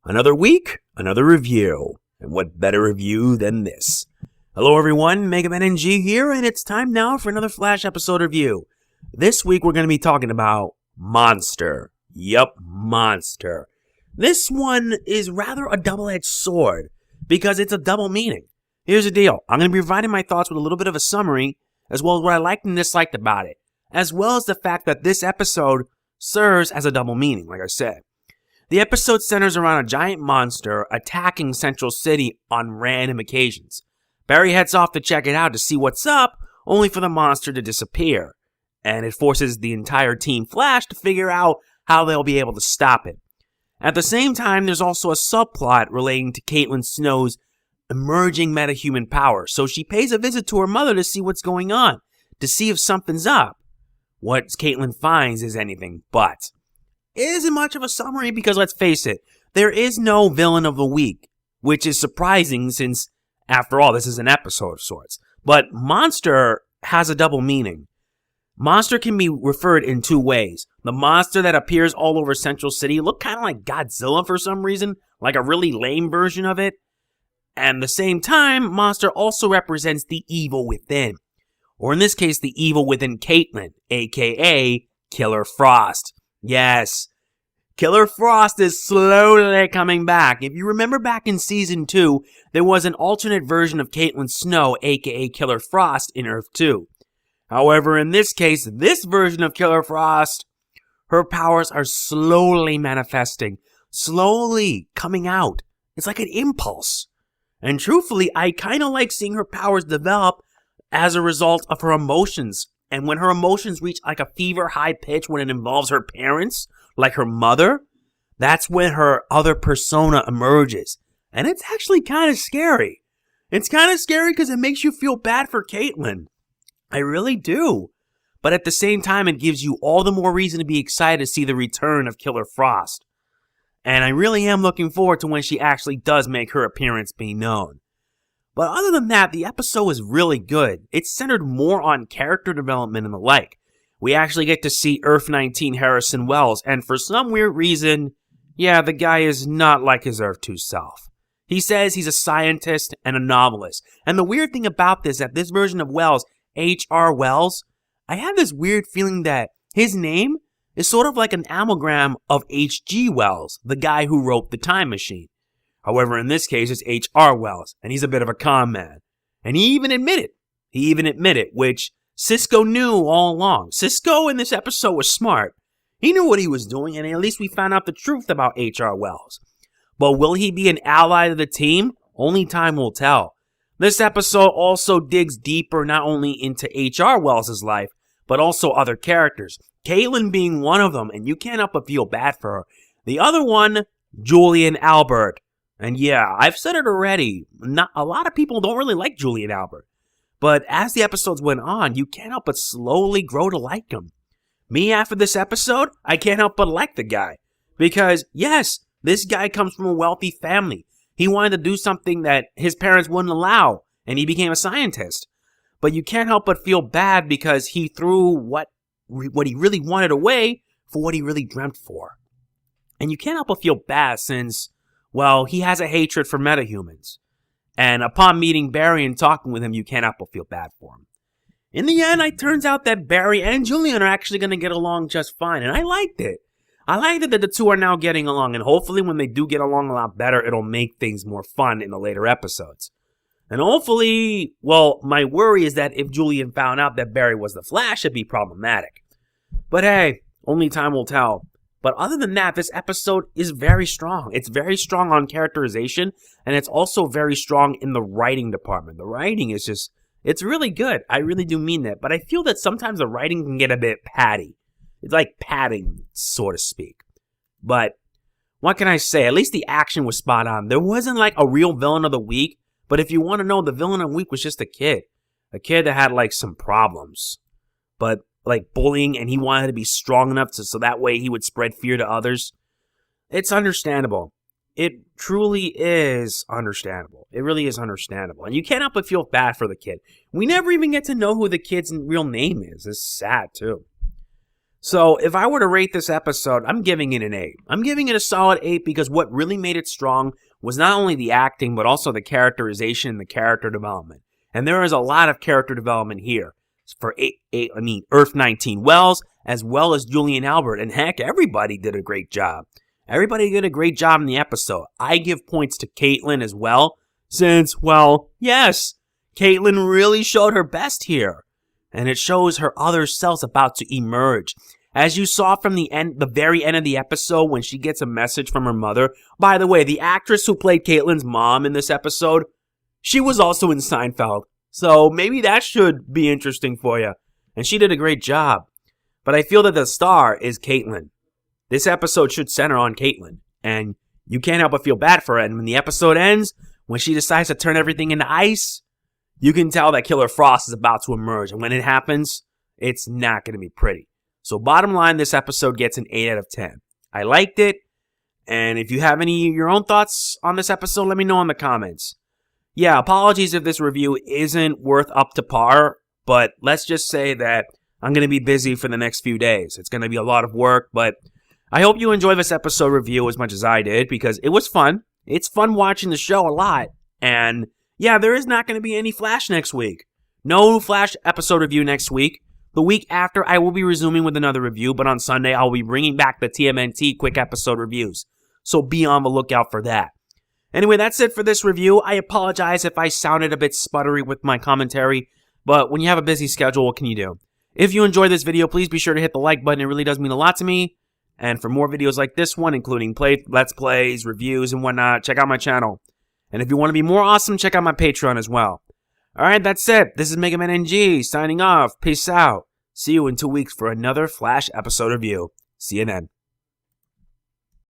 Another week, another review. And what better review than this? Hello everyone, Mega Man NG here, and it's time now for another Flash episode review. This week we're going to be talking about Monster. Yup, Monster. This one is rather a double-edged sword, because it's a double meaning. Here's the deal. I'm going to be providing my thoughts with a little bit of a summary, as well as what I liked and disliked about it, as well as the fact that this episode serves as a double meaning, like I said. The episode centers around a giant monster attacking Central City on random occasions. Barry heads off to check it out to see what's up, only for the monster to disappear. And it forces the entire Team Flash to figure out how they'll be able to stop it. At the same time, there's also a subplot relating to Caitlin Snow's emerging metahuman power, so she pays a visit to her mother to see what's going on, to see if something's up. What Caitlin finds is anything but. It isn't much of a summary because, let's face it, there is no villain of the week, which is surprising since, after all, this is an episode of sorts. But Monster has a double meaning. Monster can be referred in two ways. The monster that appears all over Central City look kind of like Godzilla for some reason, like a really lame version of it. And at the same time, Monster also represents the evil within. Or in this case, the evil within Caitlin, aka Killer Frost. Yes, Killer Frost is slowly coming back. If you remember back in Season 2, there was an alternate version of Caitlin Snow, aka Killer Frost, in Earth 2. However, in this case, this version of Killer Frost, her powers are slowly manifesting, slowly coming out. It's like an impulse. And truthfully, I kind of like seeing her powers develop as a result of her emotions. And when her emotions reach like a fever high pitch when it involves her parents, like her mother, that's when her other persona emerges. And it's actually kind of scary. It's kind of scary because it makes you feel bad for Caitlin. I really do. But at the same time, it gives you all the more reason to be excited to see the return of Killer Frost. And I really am looking forward to when she actually does make her appearance be known. But other than that, the episode was really good. It's centered more on character development and the like. We actually get to see Earth 19 Harrison Wells, and for some weird reason, yeah, the guy is not like his Earth 2 self. He says he's a scientist and a novelist. And the weird thing about this, that this version of Wells, H.R. Wells, I have this weird feeling that his name is sort of like an amalgam of H.G. Wells, the guy who wrote The Time Machine. However, in this case, it's H.R. Wells, and he's a bit of a con man. And he even admitted, which Cisco knew all along. Cisco in this episode was smart. He knew what he was doing, and at least we found out the truth about H.R. Wells. But will he be an ally to the team? Only time will tell. This episode also digs deeper not only into H.R. Wells' life, but also other characters. Caitlin being one of them, and you can't help but feel bad for her. The other one, Julian Albert. And yeah, I've said it already, not a lot of people don't really like Julian Albert. But as the episodes went on, you can't help but slowly grow to like him. Me, after this episode, I can't help but like the guy. Because, yes, this guy comes from a wealthy family. He wanted to do something that his parents wouldn't allow, and he became a scientist. But you can't help but feel bad because he threw what he really wanted away for what he really dreamt for. And you can't help but feel bad since, well, he has a hatred for metahumans. And upon meeting Barry and talking with him, you can't help but feel bad for him. In the end, it turns out that Barry and Julian are actually going to get along just fine. And I liked it. I liked it that the two are now getting along. And hopefully when they do get along a lot better, it'll make things more fun in the later episodes. And hopefully, well, my worry is that if Julian found out that Barry was the Flash, it'd be problematic. But hey, only time will tell. But other than that, this episode is very strong. It's very strong on characterization, and it's also very strong in the writing department. The writing is just, it's really good. I really do mean that. But I feel that sometimes the writing can get a bit patty. It's like padding, so to speak. But what can I say? At least the action was spot on. There wasn't like a real villain of the week. But if you want to know, the villain of the week was just a kid. A kid that had like some problems. But like bullying, and he wanted to be strong enough so that way he would spread fear to others. It's understandable. It truly is understandable. It really is understandable. And you can't help but feel bad for the kid. We never even get to know who the kid's real name is. It's sad, too. So if I were to rate this episode, I'm giving it an 8. I'm giving it a solid 8 because what really made it strong was not only the acting, but also the characterization and the character development. And there is a lot of character development here for Earth 19 Wells, as well as Julian Albert. And heck, everybody did a great job. Everybody did a great job in the episode. I give points to Caitlin as well, since, well, yes, Caitlin really showed her best here. And it shows her other self's about to emerge. As you saw from the very end of the episode when she gets a message from her mother. By the way, the actress who played Caitlin's mom in this episode, she was also in Seinfeld. So maybe that should be interesting for you. And she did a great job. But I feel that the star is Caitlin. This episode should center on Caitlin. And you can't help but feel bad for her. And when the episode ends, when she decides to turn everything into ice, you can tell that Killer Frost is about to emerge. And when it happens, it's not going to be pretty. So bottom line, this episode gets an 8 out of 10. I liked it. And if you have any of your own thoughts on this episode, let me know in the comments. Yeah, apologies if this review isn't worth up to par. But let's just say that I'm going to be busy for the next few days. It's going to be a lot of work. But I hope you enjoy this episode review as much as I did. Because it was fun. It's fun watching the show a lot. And yeah, there is not going to be any Flash next week. No Flash episode review next week. The week after, I will be resuming with another review, but on Sunday, I'll be bringing back the TMNT quick episode reviews. So be on the lookout for that. Anyway, that's it for this review. I apologize if I sounded a bit sputtery with my commentary, but when you have a busy schedule, what can you do? If you enjoyed this video, please be sure to hit the like button. It really does mean a lot to me. And for more videos like this one, including Let's Plays, reviews, and whatnot, check out my channel. And if you want to be more awesome, check out my Patreon as well. Alright, that's it. This is Mega Man NG signing off. Peace out. See you in 2 weeks for another Flash episode review. See you then.